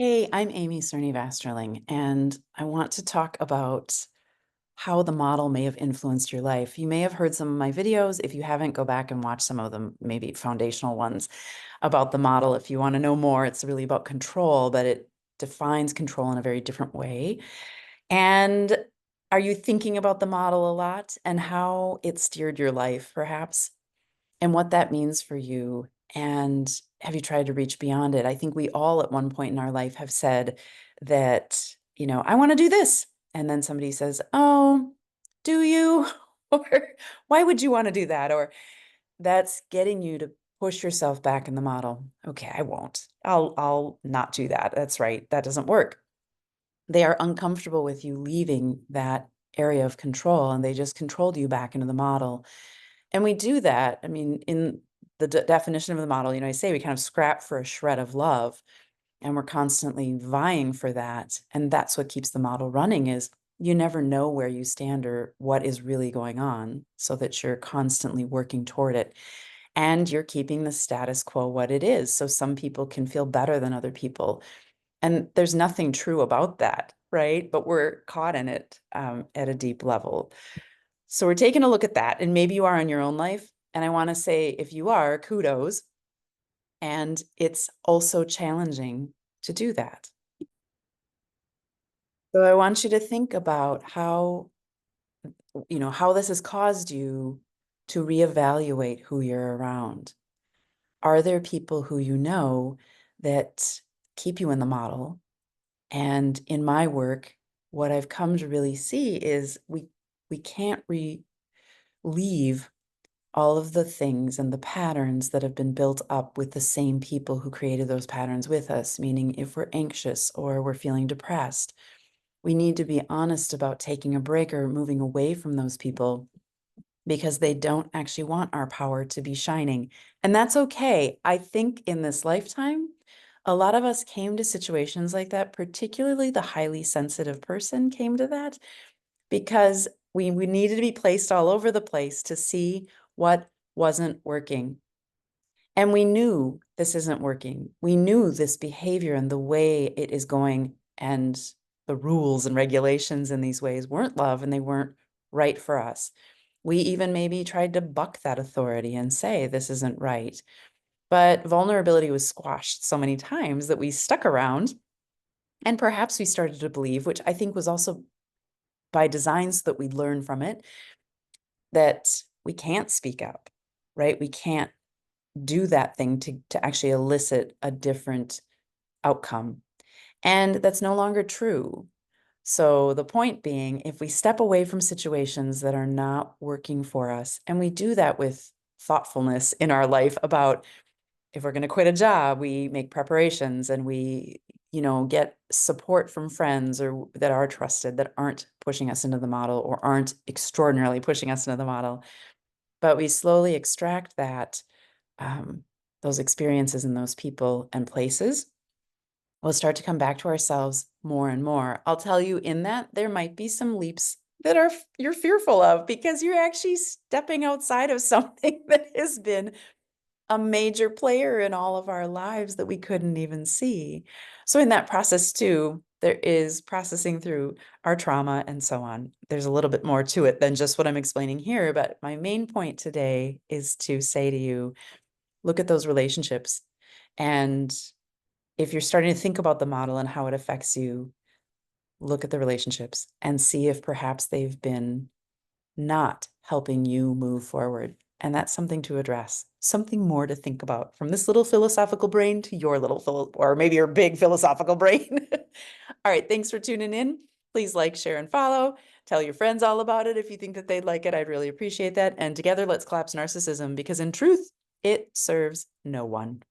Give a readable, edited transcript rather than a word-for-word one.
Hey, I'm Amy Cerny Vasterling, and I want to talk about how the model may have influenced your life. You may have heard some of my videos. If you haven't, go back and watch some of them, maybe foundational ones about the model. If you want to know more, it's really about control, but it defines control in a very different way. And are you thinking about the model a lot and how it steered your life, perhaps? And what that means for you. And have you tried to reach beyond it? I think we all at one point in our life have said that, I want to do this. And then somebody says, "Oh, do you?" Or "Why would you want to do that?" Or that's getting you to push yourself back in the model. Okay, I won't. I'll not do that. That's right. That doesn't work. They are uncomfortable with you leaving that area of control and they just controlled you back into the model. And we do that. I mean, in the definition of the model, I say we kind of scrap for a shred of love, and we're constantly vying for that. And that's what keeps the model running is you never know where you stand or what is really going on, so that you're constantly working toward it. And you're keeping the status quo what it is. So some people can feel better than other people. And there's nothing true about that, right? But we're caught in it at a deep level. So we're taking a look at that, and maybe you are in your own life. And I want to say, if you are, kudos. And it's also challenging to do that. So I want you to think about how this has caused you to reevaluate who you're around. Are there people who you know that keep you in the model? And in my work, what I've come to really see is we can't leave all of the things and the patterns that have been built up with the same people who created those patterns with us, meaning if we're anxious or we're feeling depressed, we need to be honest about taking a break or moving away from those people because they don't actually want our power to be shining. And that's okay. I think in this lifetime, a lot of us came to situations like that, particularly the highly sensitive person came to that because we needed to be placed all over the place to see what wasn't working. And we knew this isn't working. We knew this behavior and the way it is going and the rules and regulations in these ways weren't love and they weren't right for us. We even maybe tried to buck that authority and say, this isn't right. But vulnerability was squashed so many times that we stuck around. And perhaps we started to believe, which I think was also by design so that we learn from it, that we can't speak up, right? We can't do that thing to actually elicit a different outcome. And that's no longer true. So the point being, if we step away from situations that are not working for us, and we do that with thoughtfulness in our life about if we're going to quit a job, we make preparations and we, get support from friends or that are trusted, that aren't pushing us into the model or aren't extraordinarily pushing us into the model. But we slowly extract um, those experiences and those people and places. We'll start to come back to ourselves more and more. I'll tell you in that there might be some leaps that you're fearful of because you're actually stepping outside of something that has been a major player in all of our lives that we couldn't even see. So in that process too, there is processing through our trauma and so on. There's a little bit more to it than just what I'm explaining here, but my main point today is to say to you, look at those relationships. And if you're starting to think about the model and how it affects you, look at the relationships and see if perhaps they've been not helping you move forward. And that's something to address, something more to think about from this little philosophical brain to your or maybe your big philosophical brain. All right. Thanks for tuning in. Please like, share, and follow. Tell your friends all about it if you think that they'd like it. I'd really appreciate that. And together, let's collapse narcissism because in truth, it serves no one.